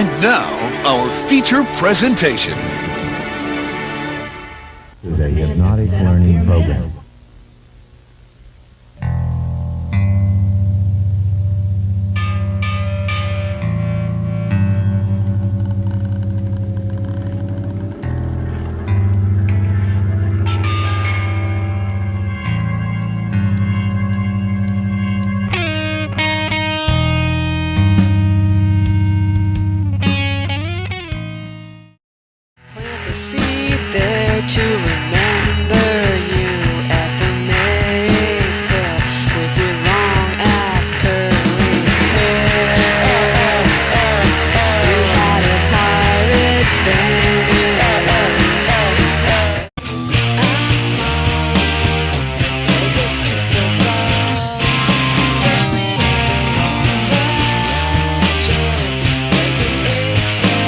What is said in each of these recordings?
And now, our feature presentation. Is a hypnotic learning program. Plant a seed there to remember you at the Mayfair with your long ass curly hair. We had a pirate band. I'm small, like a superball. Dummy at the wrong fragile, like an eggshell.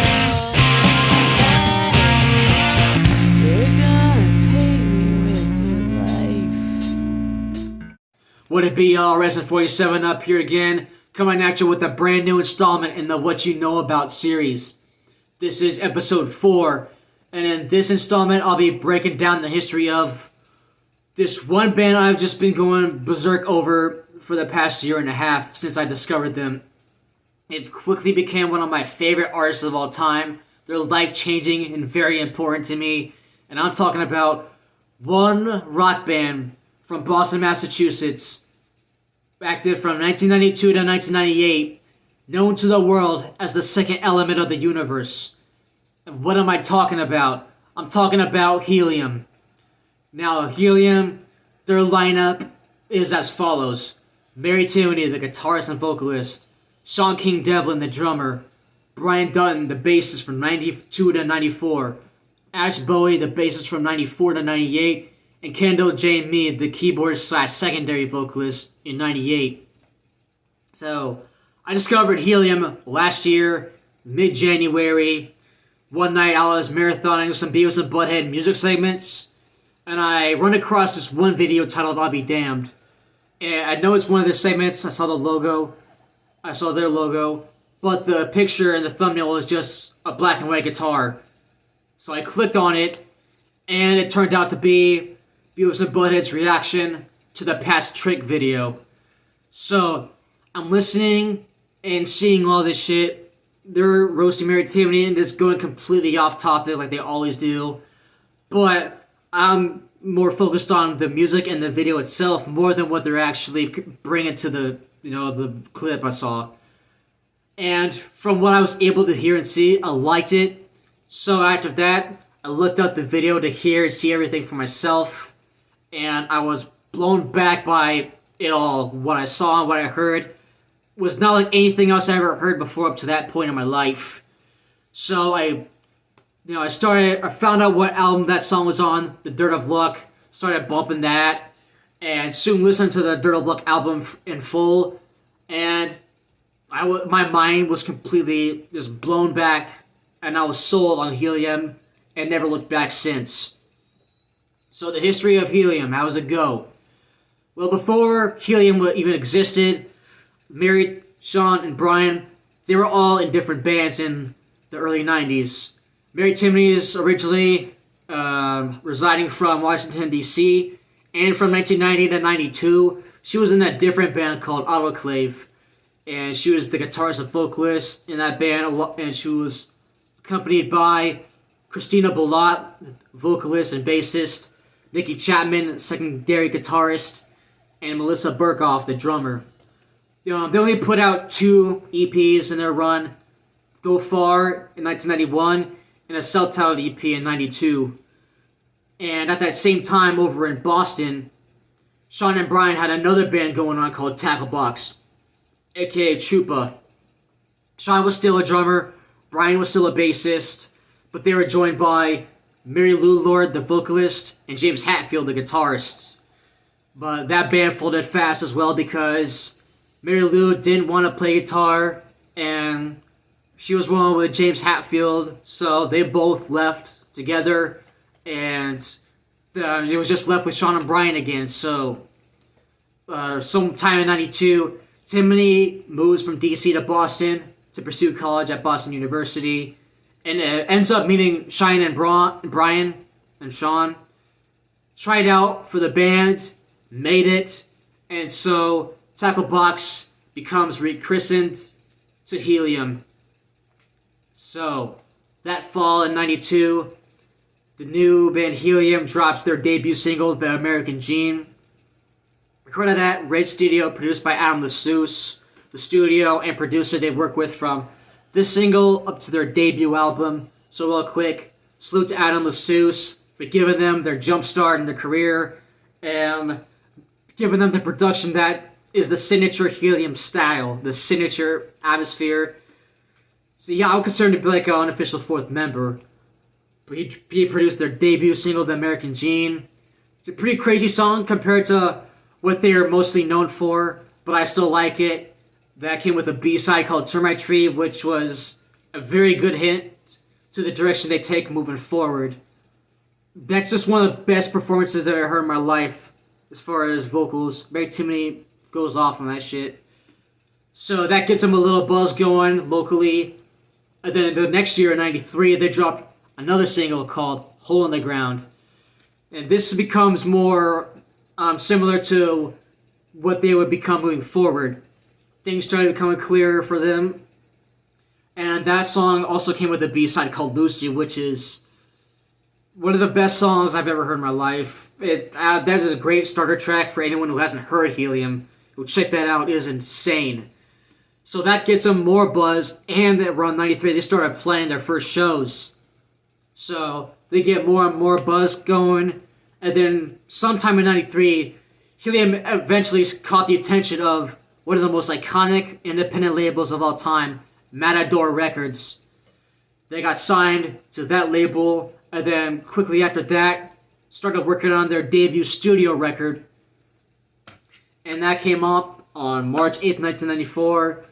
You're gonna pay me with your life. Would it be y'all? Rezin 47 up here again, coming at you with a brand new installment in the What You Know About series. This is episode 4, and in this installment, I'll be breaking down the history of this one band I've just been going berserk over for the past year and a half since I discovered them. It quickly became one of my favorite artists of all time. They're life-changing and very important to me. And I'm talking about one rock band from Boston, Massachusetts, active from 1992 to 1998, known to the world as the second element of the universe. And what am I talking about? I'm talking about Helium. Now, Helium, their lineup is as follows. Mary Timony, the guitarist and vocalist. Sean King Devlin, the drummer. Brian Dutton, the bassist from 92 to 94. Ash Bowie, the bassist from 94 to 98. And Kendall Jane Mead, the keyboard/secondary vocalist in 98. So, I discovered Helium last year, mid-January. One night I was marathoning some Beavis and Butthead music segments, and I run across this one video titled I'll Be Damned. And I know it's one of the segments. I saw the logo. I saw their logo. But the picture and the thumbnail was just a black and white guitar. So I clicked on it, and it turned out to be Beavis and Butthead's reaction to the Past Trick video. So I'm listening and seeing all this shit. They're roasting Mary Timony and just going completely off topic like they always do. But I'm more focused on the music and the video itself more than what they're actually bringing to the clip I saw. And from what I was able to hear and see, I liked it. So after that, I looked up the video to hear and see everything for myself. And I was blown back by it all. What I saw and what I heard was not like anything else I ever heard before up to that point in my life. So I found out what album that song was on, The Dirt of Luck. Started bumping that. And soon listened to the Dirt of Luck album in full. And my mind was completely just blown back, and I was sold on Helium and never looked back since. So the history of Helium, how does it go? Well, before Helium even existed, Mary, Sean, and Brian, they were all in different bands in the early 90s. Mary Timony is originally residing from Washington, D.C., and from 1990 to 92, she was in a different band called Autoclave. And she was the guitarist and vocalist in that band, and she was accompanied by Christina Bollat, vocalist and bassist, Nikki Chapman, secondary guitarist, and Melissa Burkoff, the drummer. They only put out 2 EPs in their run, Go Far in 1991, and a self-titled EP in 92. And at that same time, over in Boston, Sean and Brian had another band going on called Tacklebox, aka Chupa. Sean was still a drummer, Brian was still a bassist, but they were joined by Mary Lou Lord, the vocalist, and James Hatfield, the guitarist. But that band folded fast as well because Mary Lou didn't want to play guitar, and she was rolling with James Hatfield, so they both left together, and it was just left with Sean and Brian again. So sometime in 92, Timony moves from DC to Boston to pursue college at Boston University, and ends up meeting Cheyenne and Brian and Sean. Tried out for the band, made it, and so Tackle Box becomes rechristened to Helium. So, that fall in 92, the new band Helium drops their debut single, The American Gene. Recorded at Red Studio, produced by Adam LaSusse, the studio and producer they work with from this single up to their debut album. So real quick, salute to Adam LaSusse for giving them their jump start in their career and giving them the production that is the signature Helium style, the signature atmosphere. So yeah, I'm concerned to be like an unofficial fourth member. But he produced their debut single, The American Gene. It's a pretty crazy song compared to what they are mostly known for, but I still like it. That came with a B-side called Termite Tree, which was a very good hint to the direction they take moving forward. That's just one of the best performances that I heard in my life as far as vocals. Very Timony goes off on that shit. So that gets them a little buzz going locally. And then the next year in 93, they dropped another single called Hole in the Ground. And this becomes more similar to what they would become moving forward. Things started becoming clearer for them. And that song also came with a B-side called Lucy, which is one of the best songs I've ever heard in my life. That is a great starter track for anyone who hasn't heard Helium. Check that out, it is insane. So that gets them more buzz, and around 93 they started playing their first shows. So they get more and more buzz going, and then sometime in 93, Helium eventually caught the attention of one of the most iconic independent labels of all time, Matador Records. They got signed to that label, and then quickly after that, started working on their debut studio record. And that came up on March 8th, 1994,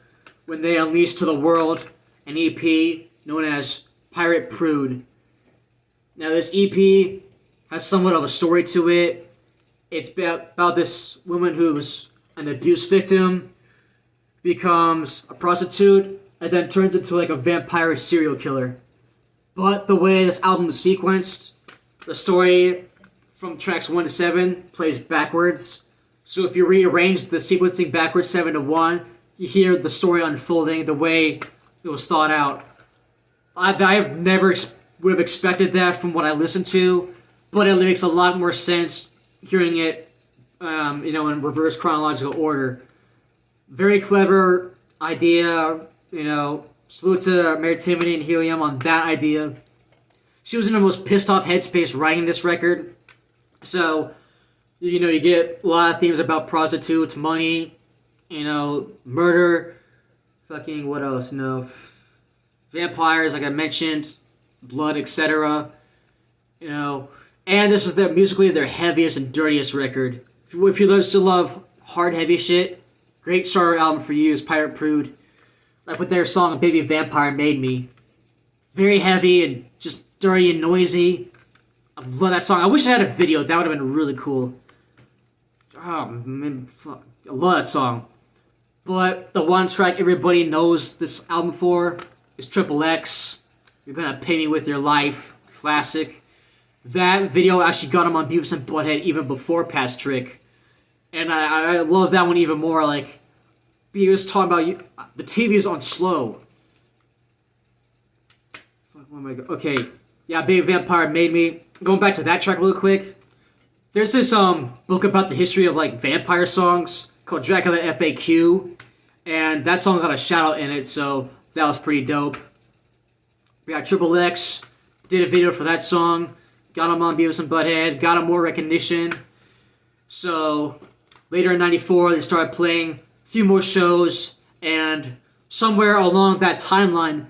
when they unleashed to the world an EP known as Pirate Prude. Now this EP has somewhat of a story to it. It's about this woman who's an abuse victim, becomes a prostitute, and then turns into like a vampire serial killer. But the way this album is sequenced, the story from tracks 1 to 7 plays backwards. So if you rearrange the sequencing backwards 7 to 1, you hear the story unfolding the way it was thought out. I've never would have expected that from what I listened to, but it makes a lot more sense hearing it, in reverse chronological order. Very clever idea, salute to Mary Timony and Helium on that idea. She was in the most pissed off headspace writing this record. So, you get a lot of themes about prostitutes, money, murder, fucking, what else, vampires, like I mentioned, blood, etc. And this is musically their heaviest and dirtiest record. If you still love hard, heavy shit, great starter album for you is Pirate Prude. Like with their song Baby Vampire Made Me. Very heavy and just dirty and noisy. I love that song. I wish I had a video. That would have been really cool. Oh, man, fuck. I love that song. But the one track everybody knows this album for is Triple X. You're Gonna Pay Me With Your Life. Classic. That video actually got him on Beavis and Butthead even before Pat's Trick. And I love that one even more. Like, Beavis talking about the TV is on slow. Fuck, what am I okay. Yeah, Baby Vampire Made Me. Going back to that track real quick. There's this book about the history of like vampire songs called Dracula FAQ. And that song got a shout out in it, so that was pretty dope. We got Triple X, did a video for that song, got him on Beavis and Butthead, got him more recognition. So later in 94, they started playing a few more shows, and somewhere along that timeline,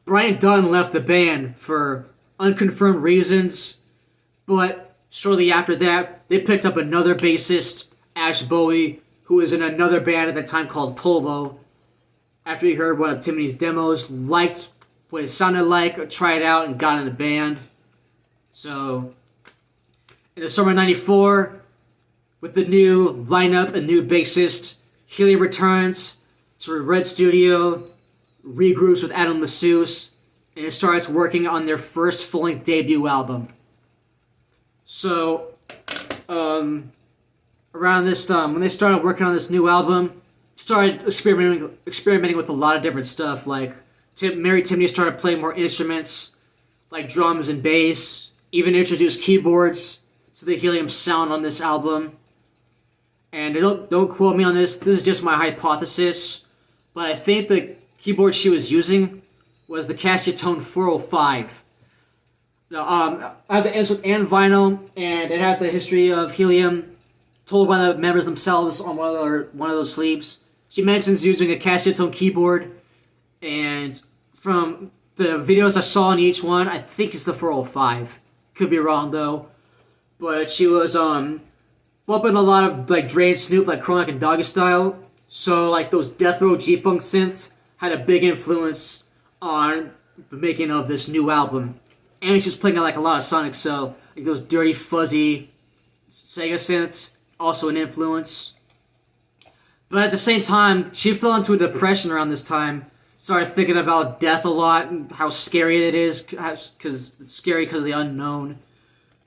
Brian Dunn left the band for unconfirmed reasons, but shortly after that, they picked up another bassist, Ash Bowie, who was in another band at the time called Polvo. After he heard one of Timony's demos, liked what it sounded like, tried it out, and got in the band. So, in the summer of 94, with the new lineup and new bassist, Helium returns to Red Studio, regroups with Adam Masseuse and starts working on their first full-length debut album. So, around this time, when they started working on this new album, started experimenting with a lot of different stuff. Like, Mary Timony started playing more instruments, like drums and bass, even introduced keyboards to the Helium sound on this album. And don't quote me on this is just my hypothesis, but I think the keyboard she was using was the Casio 405. Now, I have the insert and vinyl, and it has the history of Helium told by the members themselves on one of those sleeves. She mentions using a Casio keyboard, and from the videos I saw in each one, I think it's the 405. Could be wrong though, but she was bumping a lot of like Dre Snoop, like Chronic and Doggy Style. So like those Death Row G-Funk synths had a big influence on the making of this new album. And she was playing like a lot of Sonic, so like those dirty, fuzzy Sega synths, also an influence. But at the same time, she fell into a depression around this time. Started thinking about death a lot and how scary it is, because it's scary because of the unknown.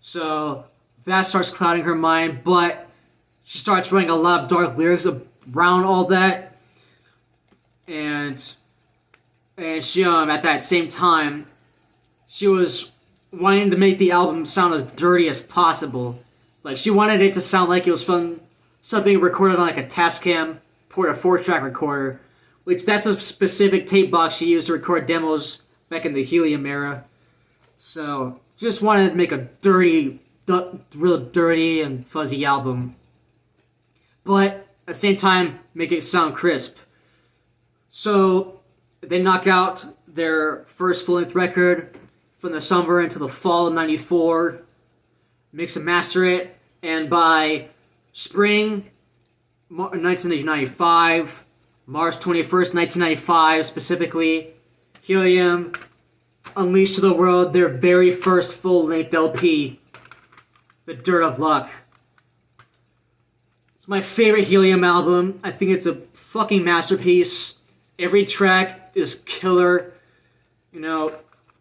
So that starts clouding her mind, but she starts writing a lot of dark lyrics around all that. And she at that same time, she was wanting to make the album sound as dirty as possible. Like, she wanted it to sound like it was from something recorded on like a Tascam Porta 4-track recorder, which that's a specific tape box she used to record demos back in the Helium era. So, just wanted to make a real dirty and fuzzy album. But, at the same time, make it sound crisp. So, they knock out their first full-length record from the summer into the fall of '94, mix and master it, and by spring 1995, March 21st, 1995 specifically, Helium unleashed to the world their very first full-length LP, The Dirt of Luck. It's my favorite Helium album. I think it's a fucking masterpiece. Every track is killer. You know,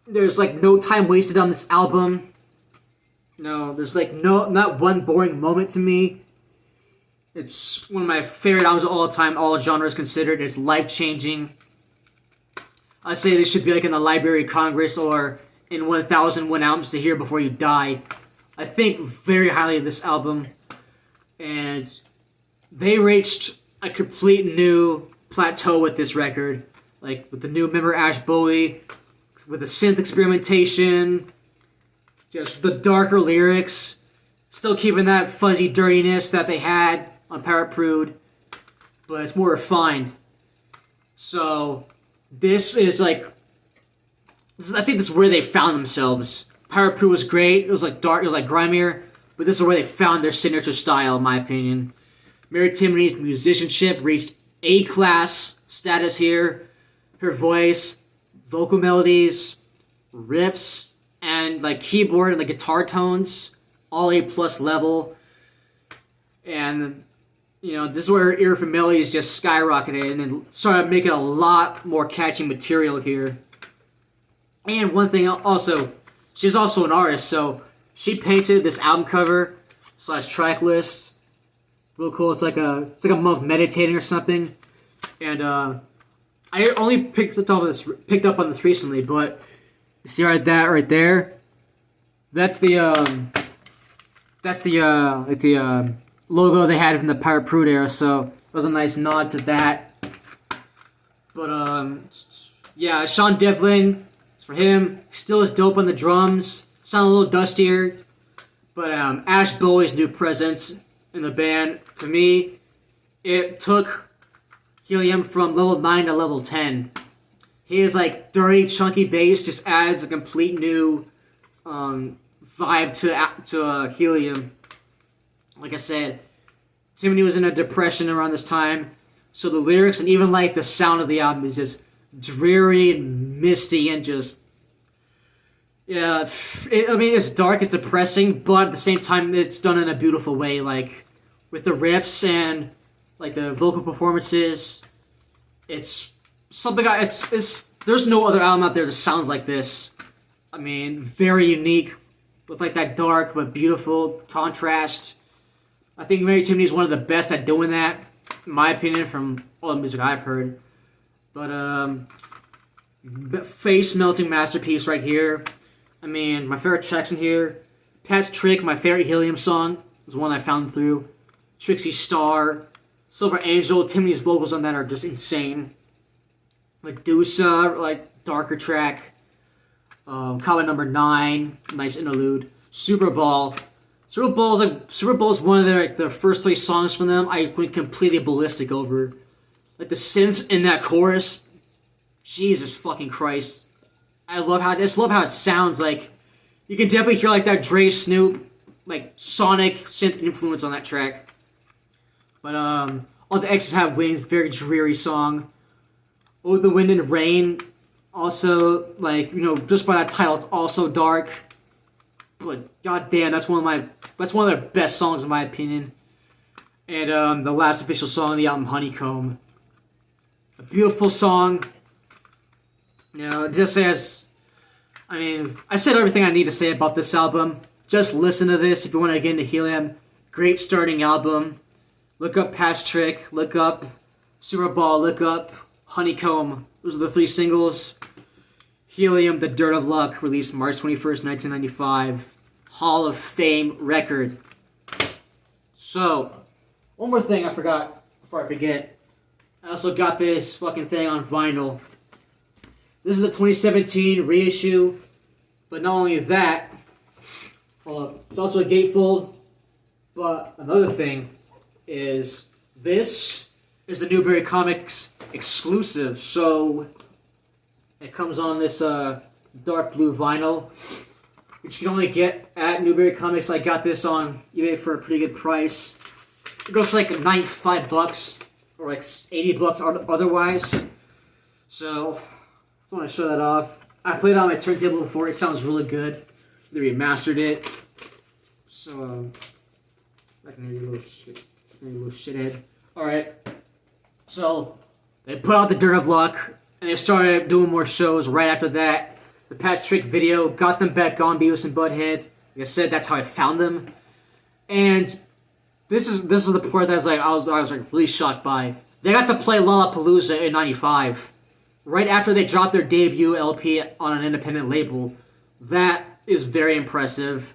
there's like no time wasted on this album. No, there's like not one boring moment to me. It's one of my favorite albums of all time, all genres considered. It's life-changing. I'd say this should be like in the Library of Congress or in 1001 Albums to Hear Before You Die. I think very highly of this album. And they reached a complete new plateau with this record. Like with the new member Ash Bowie, with the synth experimentation, just the darker lyrics, still keeping that fuzzy dirtiness that they had on Pirate Prude, but it's more refined. So this is like, I think this is where they found themselves. Pirate Prude was great. It was like dark, it was like grimier, but this is where they found their signature style, in my opinion. Mary Timony's musicianship reached A-class status here. Her voice, vocal melodies, riffs, and like keyboard and the guitar tones, all A+ level. And you know, this is where her ear for melodies just skyrocketed and started making a lot more catchy material here. And one thing also, she's also an artist, so she painted this album cover / track list. Real cool. It's like a monk meditating or something. And I only picked up on this recently, but you see that right there? That's the logo they had from the Pirate Prude era, so it was a nice nod to that. But yeah, Sean Devlin, it's for him. Still is dope on the drums. Sound a little dustier, but Ash Bowie's new presence in the band, to me, it took Helium from level 9 to level 10. His like dirty, chunky bass just adds a complete new vibe to Helium. Like I said, Timony was in a depression around this time, so the lyrics and even like the sound of the album is just dreary and misty and just, yeah, it's dark, it's depressing, but at the same time it's done in a beautiful way, like with the riffs and like the vocal performances. It's there's no other album out there that sounds like this. I mean, very unique, with like that dark but beautiful contrast. I think Mary Timony is one of the best at doing that, in my opinion, from all the music I've heard. But face melting masterpiece right here. I mean, my favorite tracks in here. Pat's Trick, my favorite Helium song, is one I found through. Trixie Star, Silver Angel, Timony's vocals on that are just insane. Medusa, like darker track. Comment number 9, nice interlude. Super Bowl. Super Bowl is one of their first 3 songs from them. I went completely ballistic over. Like the synths in that chorus. Jesus fucking Christ. I just love how it sounds. Like you can definitely hear like that Dre Snoop, like sonic synth influence on that track. But All the X's Have Wings, very dreary song. Oh, the Wind and Rain, also like, you know, just by that title, it's also dark. But goddamn, that's one of their best songs in my opinion. And the last official song on the album, Honeycomb, a beautiful song. You know, just as, I mean, I said everything I need to say about this album. Just listen to this if you want to get into Helium. Great starting album. Look up Pat's Trick. Look up Super Bowl. Look up Honeycomb. Those are the 3 singles. Helium, The Dirt of Luck, released March 21st, 1995. Hall of Fame record. So, one more thing I forgot before I forget. I also got this fucking thing on vinyl. This is the 2017 reissue. But not only that, it's also a gatefold. But another thing is this is the Newberry Comics exclusive. So it comes on this dark blue vinyl, which you can only get at Newberry Comics. I got this on eBay for a pretty good price. It goes for like $95 or like $80 otherwise. So I just want to show that off. I played it on my turntable before. It sounds really good. They remastered it. So I can hear you little shithead. Alright. So they put out The Dirt of Luck, and they started doing more shows right after that. The Pat's Trick video got them back on Beavis and Butthead. Like I said, that's how I found them. And this is the part that I was really shocked by. They got to play Lollapalooza in '95, right after they dropped their debut LP on an independent label. That is very impressive.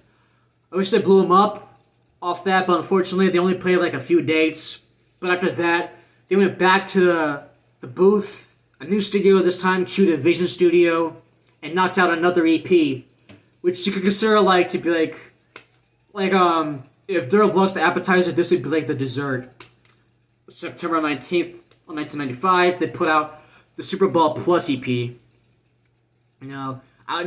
I wish they blew them up off that, but unfortunately they only played like a few dates. But after that, they went back to the booth, a new studio this time, cued a Vision Studio, and knocked out another EP, which you could consider like to be like if Dirt of Luck's the appetizer, this would be like the dessert. September 19th, 1995, they put out the Super Bowl Plus EP. No, by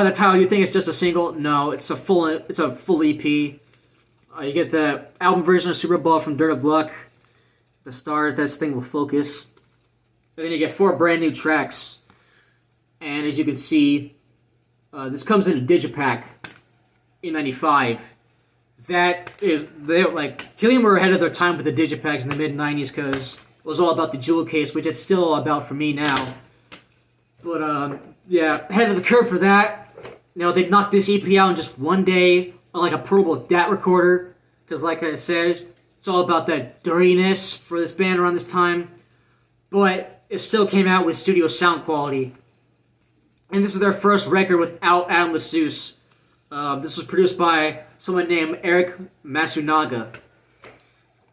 the title you think it's just a single. No, it's a full EP. You get the album version of Super Bowl from Dirt of Luck. The star, this thing will focus. And then you get 4 brand new tracks. And as you can see, this comes in a digipack in '95. Helium were ahead of their time with the digipacks in the mid '90s because it was all about the jewel case, which it's still all about for me now. But yeah, ahead of the curve for that. You know, they knocked this EP out in just one day on like a portable DAT recorder. Because like I said, it's all about that dirtiness for this band around this time. But it still came out with studio sound quality. And this is their first record without Adam Lassus. This was produced by someone named Eric Masunaga.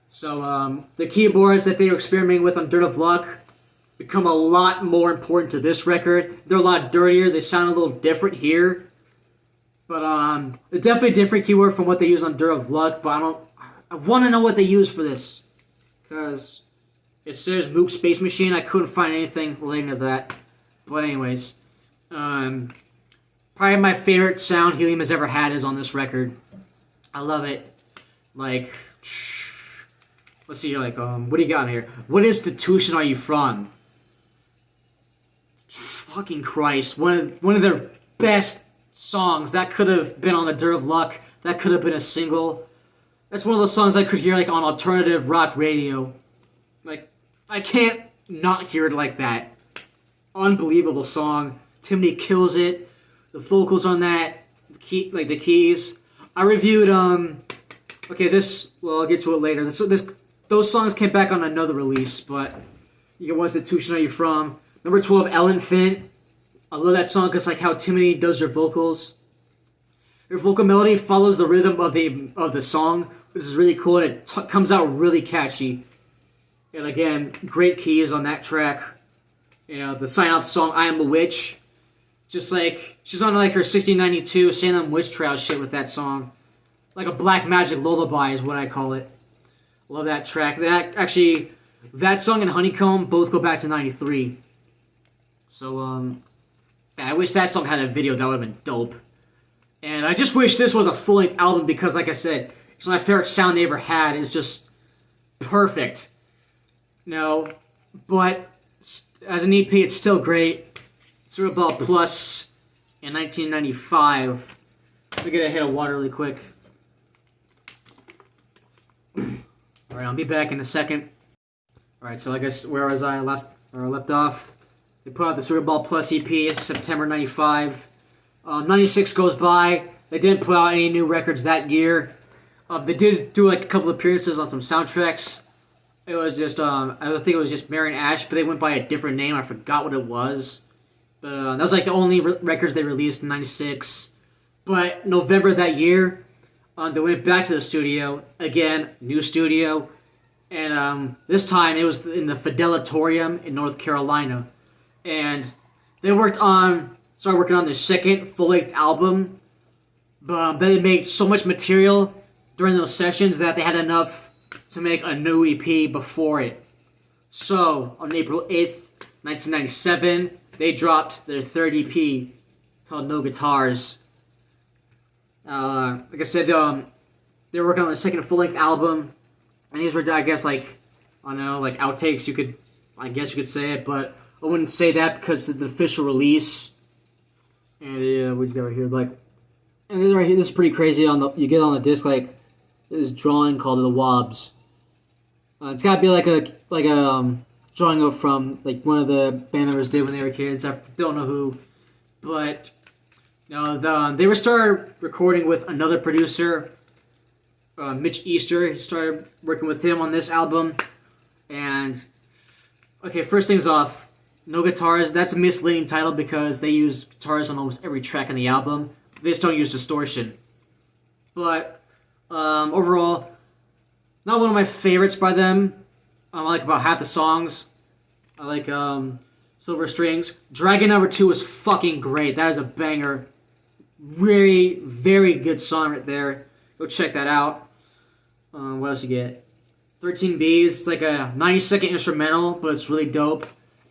So the keyboards that they were experimenting with on Dirt of Luck become a lot more important to this record. They're a lot dirtier. They sound a little different here. But they're definitely a different keyboard from what they use on Dirt of Luck. But I want to know what they use for this. Because it says Moog Space Machine. I couldn't find anything relating to that. But anyways. Probably my favorite sound Helium has ever had is on this record. I love it. Like, let's see, like, what do you got in here? What institution are you from? Fucking Christ. One of their best songs. That could have been on the Dirt of Luck. That could have been a single. That's one of those songs I could hear, like, on alternative rock radio. Like, I can't not hear it like that. Unbelievable song. Timmy kills it. The vocals on that, the keys. I reviewed okay, I'll get to it later. Those songs came back on another release, but you get What Institution Are You From? Number 12, Elephant. I love that song because like how Timmy does her vocals. Her vocal melody follows the rhythm of the song, which is really cool, and it comes out really catchy. And again, great keys on that track. You know, the sign-off song, I Am a Witch. Just like, she's on like her 1692 Salem Witch Trial shit with that song. Like a black magic lullaby is what I call it. Love that track. That song and Honeycomb both go back to 93. So, I wish that song had a video. That would have been dope. And I just wish this was a full-length album because, like I said, it's my favorite sound they ever had. It's just perfect. No, but as an EP, it's still great. Cerebral Plus in 1995. Let me get a hit of water really quick. Alright, I'll be back in a second. Alright, so I guess where was I left off? They put out the Cerebral Plus EP, September 95. 96 goes by. They didn't put out any new records that year. They did do like a couple appearances on some soundtracks. It was just, I think it was just Marion Ash, but they went by a different name. I forgot what it was. But that was like the only records they released in 96. But November that year, they went back to the studio. Again, new studio. And this time it was in the Fidelatorium in North Carolina. And they started working on their second full-length album. But they made so much material during those sessions that they had enough to make a new EP before it. So, on April 8th, 1997, they dropped their third EP called No Guitars. Like I said, they were working on the second full-length album, and these were, I guess, like, I don't know, like outtakes, I guess you could say it, but I wouldn't say that because it's the official release. And we got right here, like, and this right here, this is pretty crazy. You get on the disc, like, this drawing called the Wobbs. It's gotta be like a drawing of from like one of the band members did when they were kids. I don't know who, but they were started recording with another producer, Mitch Easter. He started working with him on this album, and okay, first things off, No Guitars. That's a misleading title because they use guitars on almost every track on the album. They just don't use distortion, but overall, not one of my favorites by them. I like about half the songs. I like Silver Strings. Dragon Number 2 is fucking great. That is a banger. Very, very good song right there. Go check that out. What else you get? 13 Bs. It's like a 90-second instrumental, but it's really dope.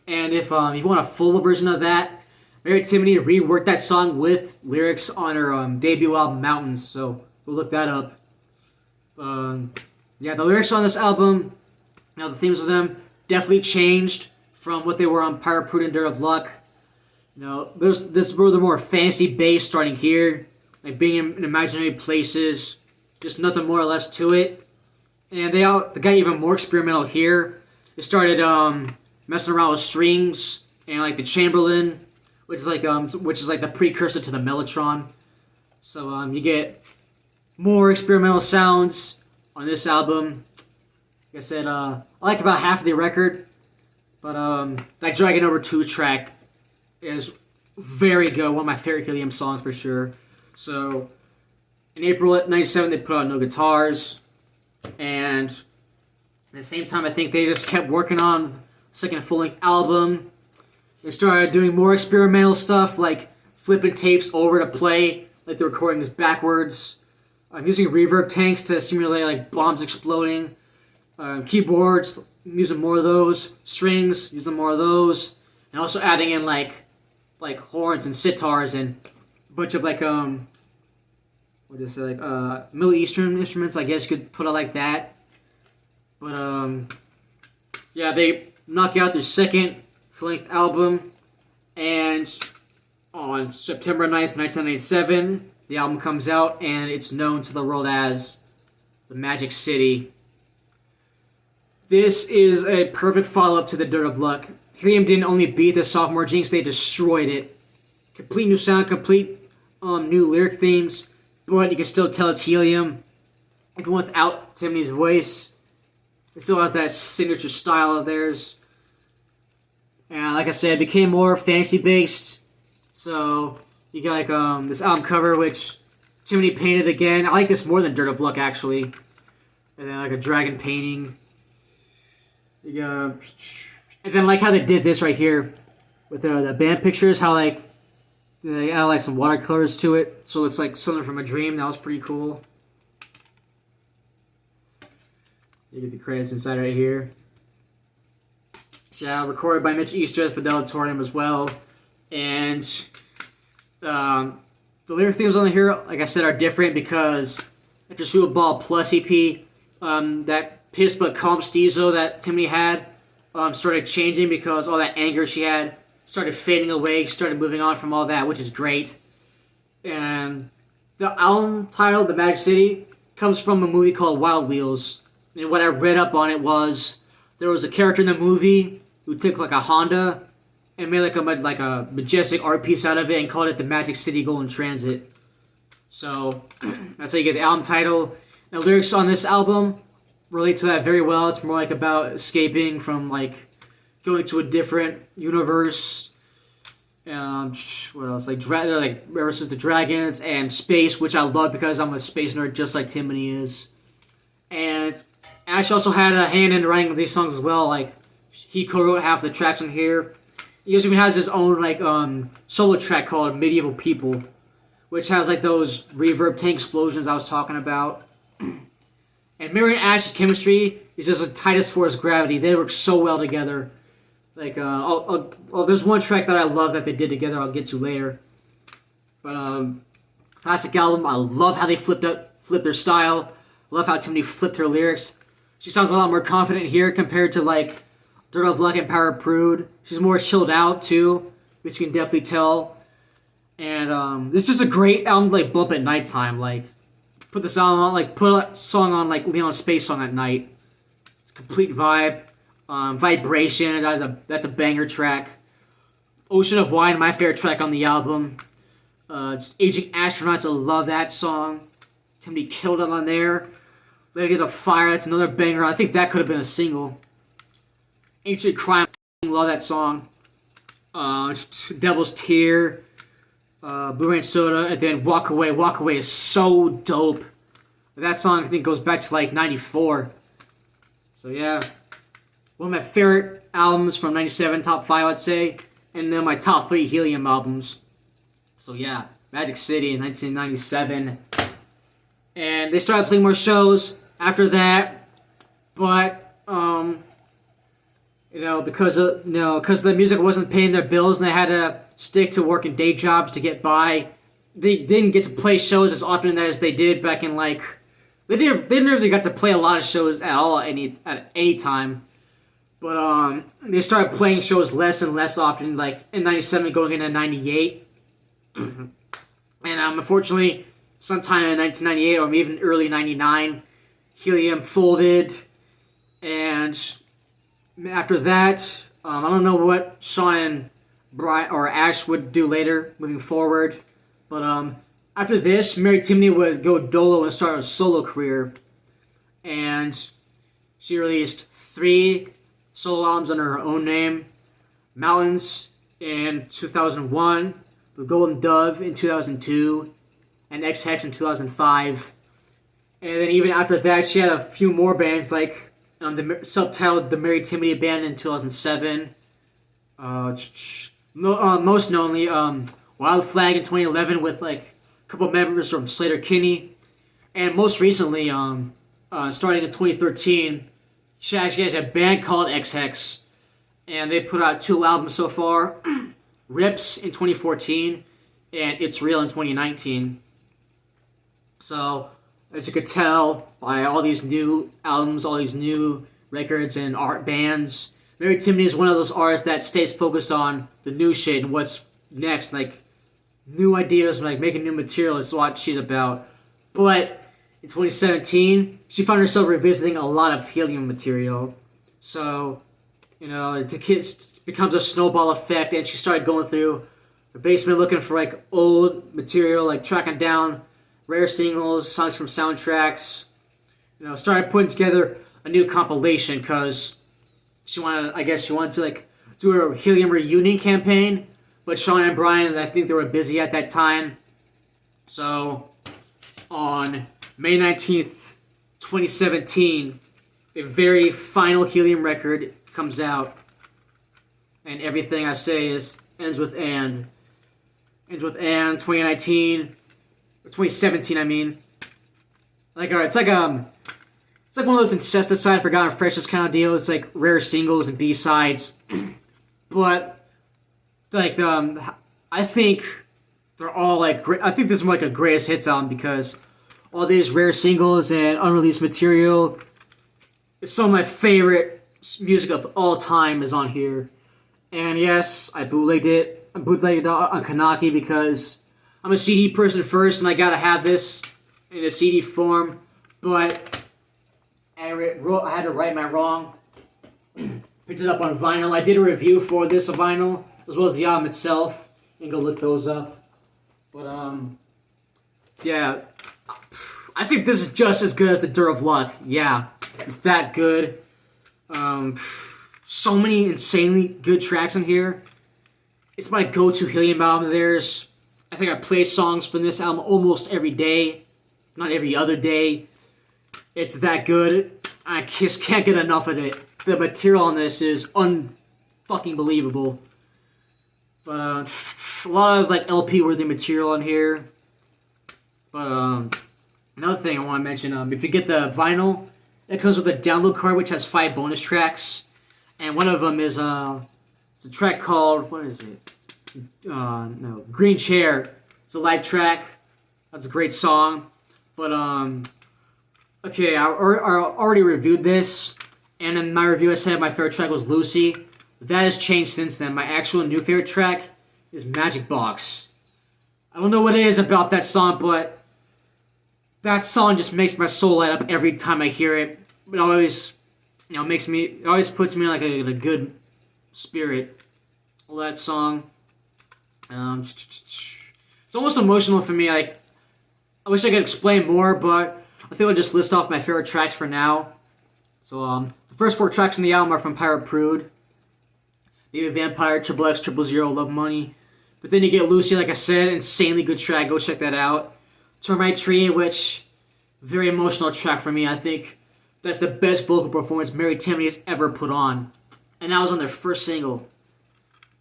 And if you want a full version of that, Mary Timony reworked that song with lyrics on her debut album, Mountains. So go look that up. Yeah, the lyrics on this album, the themes of them definitely changed from what they were on Pirate, Prude, and Dare of Luck. This were the more fantasy-based starting here, like being in imaginary places, just nothing more or less to it. And they got even more experimental here. They started messing around with strings and like the Chamberlain, which is like the precursor to the Mellotron. So you get more experimental sounds on this album. Like I said, I like about half of the record, but that Dragon Number 2 track is very good. One of my favorite Helium songs for sure. So in April of 97, they put out No Guitars, and at the same time, I think they just kept working on the second full-length album. They started doing more experimental stuff, like flipping tapes over to play, like the recording is backwards. Using reverb tanks to simulate like bombs exploding. Keyboards, using more of those. Strings, using more of those. And also adding in like horns and sitars and a bunch of like Middle Eastern instruments, I guess you could put it like that. But yeah, they knock out their second full-length album, and on September 9th, 1997, the album comes out, and it's known to the world as the Magic City. This is a perfect follow-up to the Dirt of Luck. Helium didn't only beat the sophomore jinx, they destroyed it. Complete new sound, complete new lyric themes, but you can still tell it's Helium. Even without Timony's voice, it still has that signature style of theirs. And like I said, it became more fantasy-based. So you got like this album cover, which Timony painted again. I like this more than Dirt of Luck, actually. And then like a dragon painting. You got, and then like how they did this right here with the band pictures, how like they add like some watercolors to it, so it looks like something from a dream. That was pretty cool. You get the credits inside right here. So recorded by Mitch Easter at Fidelitorium as well, and the lyric themes on here, like I said, are different because after Super Ball Plus EP, that Piss But Calm Steezo that Timony had started changing because all that anger she had started fading away, started moving on from all that, which is great. And the album title, The Magic City, comes from a movie called Wild Wheels. And what I read up on it was there was a character in the movie who took like a Honda and made like a majestic art piece out of it and called it the Magic City Golden Transit. So that's how you get the album title. The lyrics on this album relate to that very well. It's more like about escaping from like going to a different universe. What else? Like references to dragons and space, which I love because I'm a space nerd just like Timony is. And Ash also had a hand in the writing of these songs as well. Like he co-wrote half the tracks in here. He also even has his own like solo track called Medieval People, which has like those reverb tank explosions I was talking about. And Mary and Ash's chemistry is just the tightest force gravity. They work so well together. Like, there's one track that I love that they did together. I'll get to later. But classic album. I love how they flipped their style. Love how Timony flipped her lyrics. She sounds a lot more confident here compared to like Dirt of Luck and Power Prude. She's more chilled out too, which you can definitely tell. And this is a great album to like bump at nighttime. Like put the song on, like put a song on like Leon's Space Song at night. It's a complete vibe. Vibration, that's a banger track. Ocean of Wine, my favorite track on the album. Just Aging Astronauts, I love that song. Timony killed it on there. Let It Get the Fire, that's another banger. I think that could have been a single. Ancient Crime, love that song. Devil's Tear, Blue Ranch Soda, and then Walk Away. Walk Away is so dope. That song I think goes back to like '94. So yeah, one of my favorite albums from '97, top 5 I'd say, and then my top 3 Helium albums. So yeah, Magic City in 1997, and they started playing more shows after that, but because the music wasn't paying their bills and they had to stick to working day jobs to get by, they didn't get to play shows as often as they did back in like they didn't really got to play a lot of shows at all at any time. But they started playing shows less and less often, like in '97 going into '98. And unfortunately, sometime in 1998 or even early '99, Helium folded. And after that, I don't know what Sean and Brian or Ash would do later, moving forward. But after this, Mary Timony would go dolo and start a solo career. And she released 3 solo albums under her own name. Mountains in 2001, The Golden Dove in 2002, and X-Hex in 2005. And then even after that, she had a few more bands, like the self-titled The Mary Timony Band in 2007. Most knownly, Wild Flag in 2011 with like a couple members from Slater Kinney. And most recently, starting in 2013, she actually has a band called X-Hex, and they put out 2 albums so far, Rips in 2014, and It's Real in 2019. So, as you could tell by all these new albums, all these new records and art bands, Mary Timony is one of those artists that stays focused on the new shit and what's next, like new ideas, like making new material is what she's about. But in 2017, she found herself revisiting a lot of Helium material. So, the kids becomes a snowball effect, and she started going through the basement looking for like old material, like tracking down rare singles, songs from soundtracks. Started putting together a new compilation because she wanted to like do a Helium reunion campaign, but Sean and Brian, I think they were busy at that time. So on May 19th, 2017, the very final Helium record comes out, and everything I say ends with and. Ends with and 2019 or 2017. I mean, it's like one of those incesticide forgotten freshness kind of deal. It's like rare singles and B-sides, but like I think they're all like I think this is like a greatest hits album because all these rare singles and unreleased material. Some of my favorite music of all time is on here, and yes, I bootlegged it. I bootlegged it on Kanaki because I'm a CD person first, and I gotta have this in a CD form. But I had to right my wrong. Picked it up on vinyl. I did a review for this on vinyl as well as the album itself. You can go look those up. But yeah, I think this is just as good as the Dirt of Luck. Yeah, it's that good. So many insanely good tracks on here. It's my go-to Helium album. I think I play songs from this album almost every day, not every other day. It's that good. I just can't get enough of it. The material on this is unfucking believable. But a lot of like LP-worthy material on here. But another thing I want to mention, if you get the vinyl, it comes with a download card which has 5 bonus tracks, and one of them is it's a track called, what is it? Green Chair. It's a live track. That's a great song. But, okay, I already reviewed this. And in my review I said my favorite track was Lucy. That has changed since then. My actual new favorite track is Magic Box. I don't know what it is about that song, but that song just makes my soul light up every time I hear it. It always, it always puts me in like a good spirit. That song, it's almost emotional for me. Like, I wish I could explain more, but I think I'll just list off my favorite tracks for now. So, the first 4 tracks on the album are from Pirate Prude, Baby Vampire, Triple X, 000, Love Money. But then you get Lucy, like I said, insanely good track. Go check that out. Termite Tree, which very emotional track for me. I think that's the best vocal performance Mary Timony has ever put on, and that was on their first single.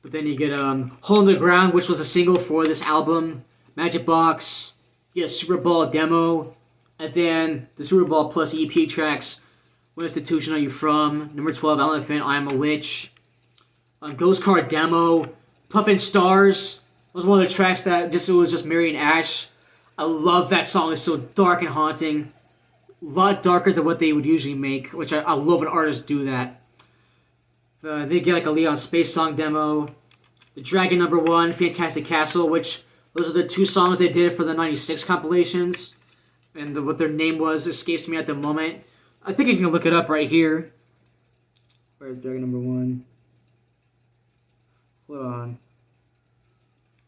But then you get Hole in the Ground, which was a single for this album. Magic Box. You get Super Bowl demo. And then the Super Bowl plus EP tracks. What Institution Are You From? Number 12, Elephant, I Am a Witch. Ghost Card demo. Puffin' Stars was one of the tracks that it was just Mary and Ash. I love that song. It's so dark and haunting. A lot darker than what they would usually make, which I love when artists do that. They get like a Leon Space song demo. The Dragon number 1, Fantastic Castle, which those are the 2 songs they did for the 96 compilations. And what their name was escapes me at the moment. I think you can look it up right here. Where's Dragon number 1? Hold on.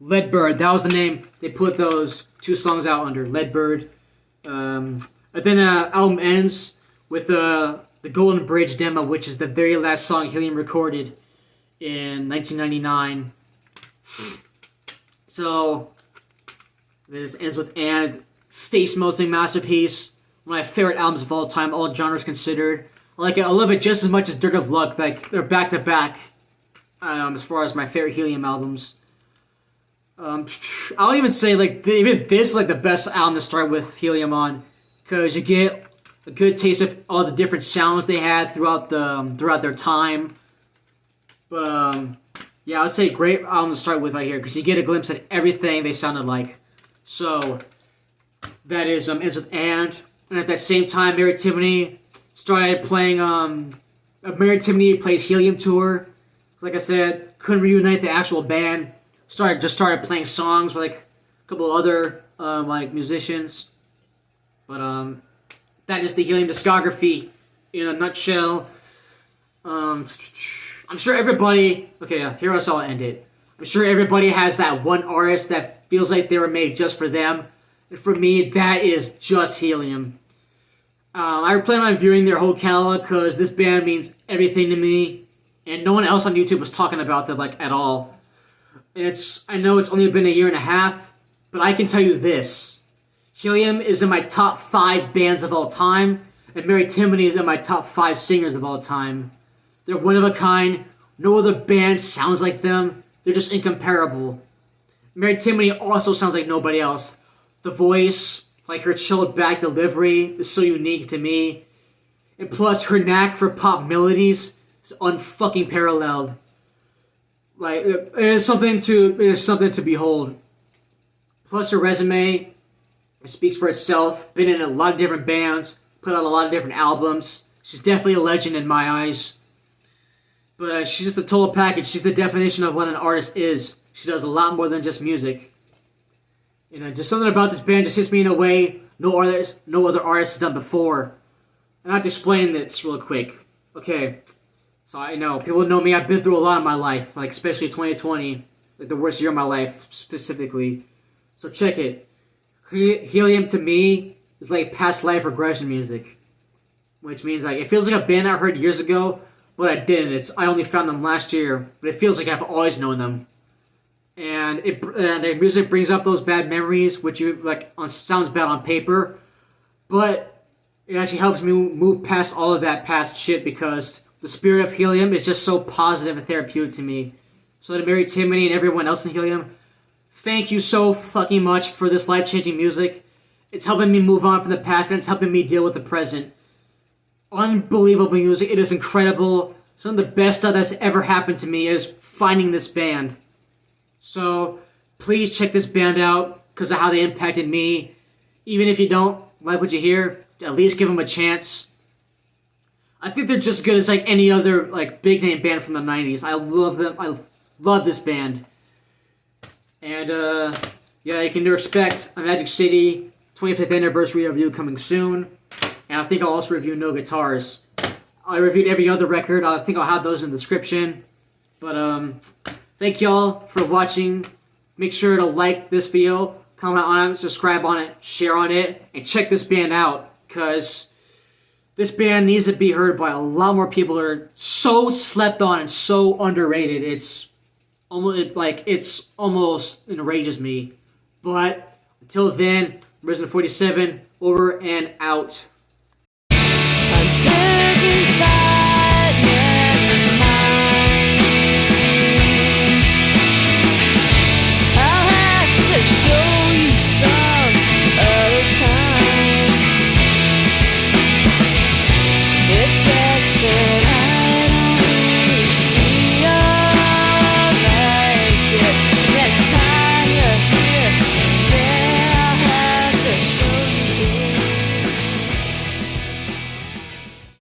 Leadbird, that was the name they put those 2 songs out under. Leadbird. And then the album ends with the Golden Bridge demo, which is the very last song Helium recorded in 1999. So this ends with and face-melting masterpiece. One of my favorite albums of all time, all genres considered. I love it just as much as Dirt of Luck. Like, they're back to back as far as my favorite Helium albums. I would even say even this is like the best album to start with Helium on, because you get a good taste of all the different sounds they had throughout their time. But yeah, I would say great album to start with right here, because you get a glimpse at everything they sounded like. So that is ends with and at that same time, Mary Timony started playing Mary Timony plays Helium tour. Like I said, couldn't reunite the actual band. Started playing songs with like a couple other musicians. But that is the Helium discography in a nutshell. I'm sure everybody. Okay, here's how I'll end it. I'm sure everybody has that one artist that feels like they were made just for them. And for me, that is just Helium. I plan on viewing their whole catalog because this band means everything to me, and no one else on YouTube was talking about them like at all. And I know it's only been a year and a half, but I can tell you this: Helium is in my top 5 bands of all time, and Mary Timony is in my top 5 singers of all time. They're one of a kind. No other band sounds like them. They're just incomparable. Mary Timony also sounds like nobody else. The voice, like her chilled back delivery, is so unique to me. And plus, her knack for pop melodies is unfucking paralleled. Like, it is something to behold. Plus, her resume, it speaks for itself. Been in a lot of different bands, put out a lot of different albums. She's definitely a legend in my eyes. But she's just a total package. She's the definition of what an artist is. She does a lot more than just music. You know, just something about this band just hits me in a way no other artist has done before. And I have to explain this real quick. Okay, so I know people know me. I've been through a lot in my life, like especially 2020, like the worst year of my life specifically. So check it. Helium to me is like past life regression music, which means like it feels like a band I heard years ago, but I didn't. I only found them last year, but it feels like I've always known them. And their music brings up those bad memories, which sounds bad on paper, but it actually helps me move past all of that past shit because the spirit of Helium is just so positive and therapeutic to me. So to Mary Timony and everyone else in Helium, thank you so fucking much for this life-changing music. It's helping me move on from the past and it's helping me deal with the present. Unbelievable music. It is incredible. Some of the best stuff that's ever happened to me is finding this band. So, please check this band out because of how they impacted me. Even if you don't like what you hear, at least give them a chance. I think they're just as good as like any other like big name band from the 90s. I love them. I love this band. And yeah, you can expect a Magic City 25th anniversary review coming soon. And I think I'll also review No Guitars. I reviewed every other record. I think I'll have those in the description. But thank y'all for watching. Make sure to like this video, comment on it, subscribe on it, share on it, and check this band out. Because this band needs to be heard by a lot more people. They're so slept on and so underrated. It's almost enrages me. But until then, Rezin 47, over and out.